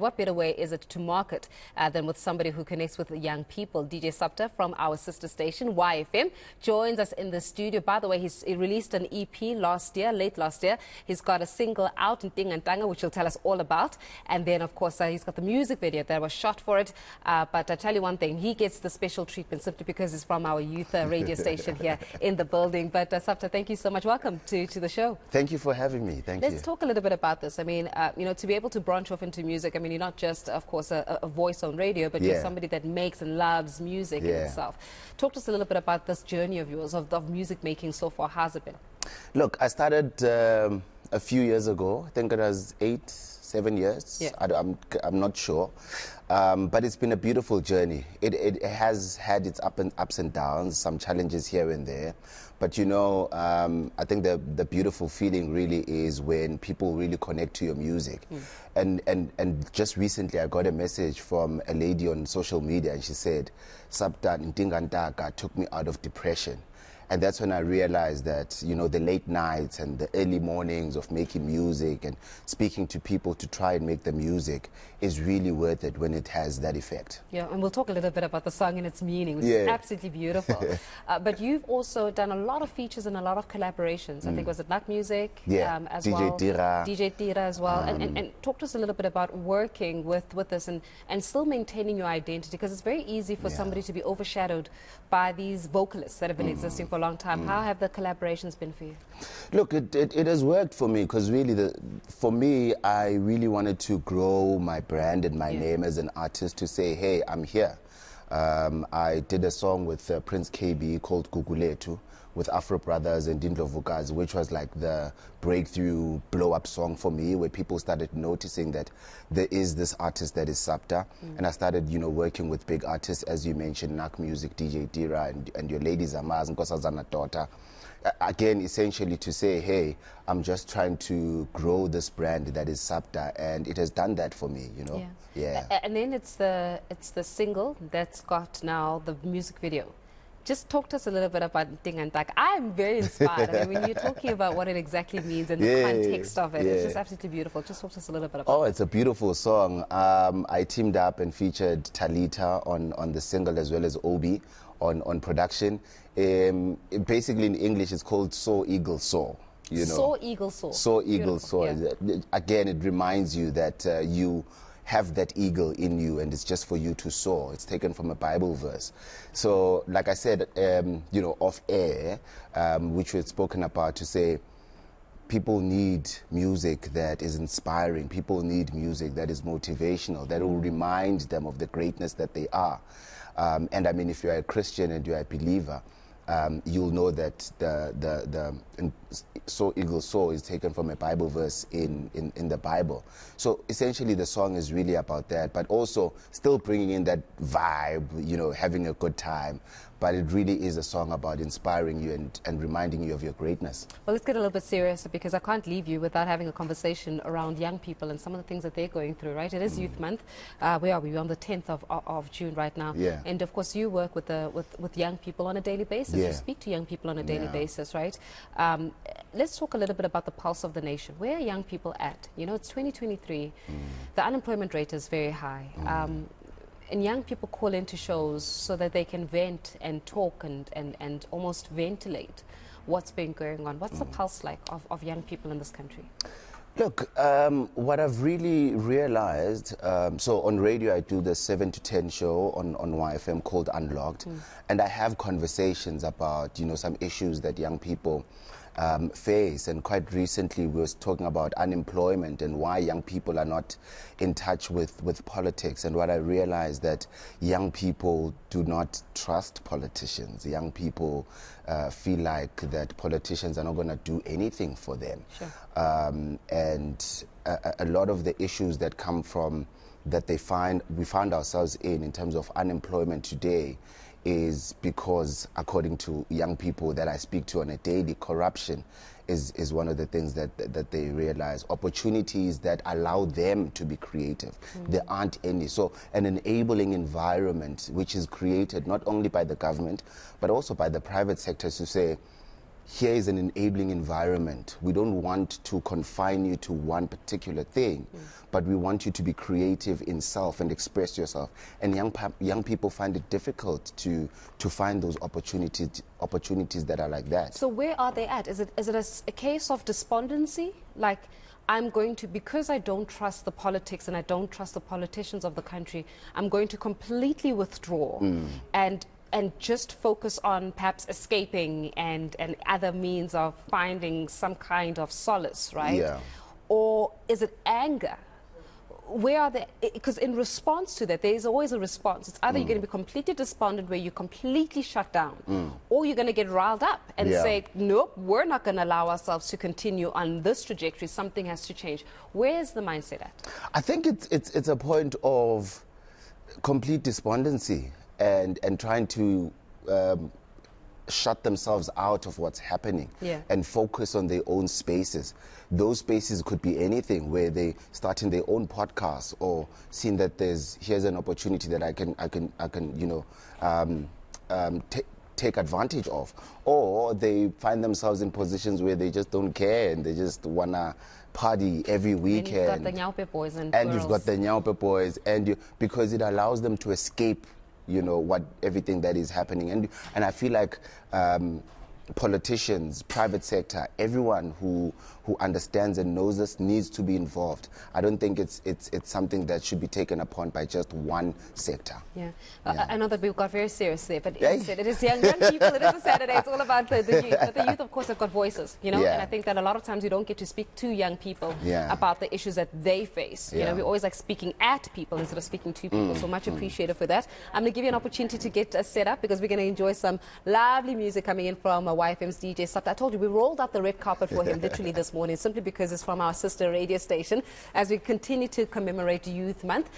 what better way is it to market than with somebody who connects with the young people? DJ Supta from our sister station, YFM, joins us in the studio. By the way, he released an EP late last year. He's got a single out in Tingantanga, which he'll tell us all about. And then, of course, he's got the music video that was shot for it. But I tell you one thing, he gets the special treatment simply because he's from our youth radio station here in the building. But Supta, thank you so much. Welcome to the show. Thank you for having me. Let's talk a little bit about this. I mean, you know, to be able to branch off into music, I mean, you're not just, of course, a voice on radio, but you're somebody that makes and loves music in itself. Talk to us a little bit about this journey of yours, of music making so far. How's it been? Look, I started a few years ago. I think it was 7 years. Yeah. I'm not sure. But it's been a beautiful journey. It has had its ups and downs, some challenges here and there. But you know, I think the beautiful feeling really is when people really connect to your music. And just recently I got a message from a lady on social media, and she said, "Supta Ntingantaka took me out of depression." And that's when I realized that, you know, the late nights and the early mornings of making music and speaking to people to try and make the music is really worth it when it has that effect. Yeah, and we'll talk a little bit about the song and its meaning, which is absolutely beautiful. But you've also done a lot of features and a lot of collaborations. I think, was it Nak Music as DJ well? Tira. DJ Tira as well. And talk to us a little bit about working with this and still maintaining your identity, because it's very easy for somebody to be overshadowed by these vocalists that have been existing for a long time. How have the collaborations been for you? Look, it has worked for me, because really, for me, I really wanted to grow my brand and my name as an artist, to say, hey, I'm here. I did a song with Prince KB called Guguletu with Afro Brothers and Dindlovukazi, which was like the breakthrough blow-up song for me, where people started noticing that there is this artist that is Supta. And I started, you know, working with big artists, as you mentioned, Nak Music, DJ Tira, and your ladies Amaz, Nkosazana daughter. Again, essentially to say, hey, I'm just trying to grow this brand that is Supta, and it has done that for me, you know. And then it's the single that's got now the music video. Just talk to us a little bit about Tingantak. I'm very inspired. I mean, when you're talking about what it exactly means and the context of it, it's just absolutely beautiful. Just talk to us a little bit about it. Oh, it's a beautiful song. I teamed up and featured Talita on the single, as well as Obi on production. Basically, in English, it's called Soar Eagle Soar. You know? Soar Eagle Soar. Soar Eagle Soar. Yeah. Again, it reminds you that you have that eagle in you, and it's just for you to soar. It's taken from a Bible verse. So, like I said, you know, off air, which we had spoken about, to say people need music that is inspiring. People need music that is motivational, that will remind them of the greatness that they are. And I mean, if you're a Christian and you're a believer, you'll know that the Soar Eagle Soar is taken from a Bible verse in the Bible. So essentially the song is really about that, but also still bringing in that vibe, you know, having a good time. But it really is a song about inspiring you and reminding you of your greatness. Well, let's get a little bit serious, because I can't leave you without having a conversation around young people and some of the things that they're going through, right? It is Youth Month. Where are we? We're on the 10th of June right now. Yeah. And of course, you work with young people on a daily basis. You speak to young people on a daily basis, right? Let's talk a little bit about the pulse of the nation. Where are young people at? You know, it's 2023. The unemployment rate is very high. And young people call into shows so that they can vent and talk and almost ventilate what's been going on. What's the pulse like of young people in this country? Look, what I've really realized, so on radio I do the 7 to 10 show on YFM called Unlocked, and I have conversations about, you know, some issues that young people face. And quite recently we was talking about unemployment and why young people are not in touch with politics. And what I realized, that young people do not trust politicians. Young people feel like that politicians are not going to do anything for them. Sure. And a lot of the issues that come from that we find ourselves in terms of unemployment today is because, according to young people that I speak to on a daily, corruption is one of the things that they realize. Opportunities that allow them to be creative, there aren't any. So an enabling environment which is created not only by the government but also by the private sector to say, here is an enabling environment. We don't want to confine you to one particular thing, but we want you to be creative in self and express yourself. And young people find it difficult to find those opportunities that are like that. So where are they at? Is it a case of despondency? Like, because I don't trust the politics and I don't trust the politicians of the country, I'm going to completely withdraw and just focus on perhaps escaping and other means of finding some kind of solace, right? Yeah. Or is it anger? Where are they? Because in response to that, there is always a response. It's either you're going to be completely despondent, where you completely shut down, or you're going to get riled up and say, nope, we're not going to allow ourselves to continue on this trajectory. Something has to change. Where is the mindset at? I think it's a point of complete despondency and trying to shut themselves out of what's happening and focus on their own spaces. Those spaces could be anything, where they starting their own podcast or seeing that here's an opportunity that I can take advantage of, or they find themselves in positions where they just don't care and they just wanna party every weekend. And you've got the Nyaupe boys and you've got the Nyaupe boys, because it allows them to escape, everything that is happening. And I feel like politicians, private sector, everyone who understands and knows this needs to be involved. I don't think it's something that should be taken upon by just one sector. I know that we've got very serious there, but it is young people, it is a Saturday, it's all about the youth. But the youth, of course, have got voices, and I think that a lot of times we don't get to speak to young people about the issues that they face. We always like speaking at people instead of speaking to people, so much appreciated for that. I'm going to give you an opportunity to get set up, because we're going to enjoy some lovely music coming in from YFM's DJ Supta. I told you, we rolled out the red carpet for him literally this morning, simply because it's from our sister radio station as we continue to commemorate Youth Month.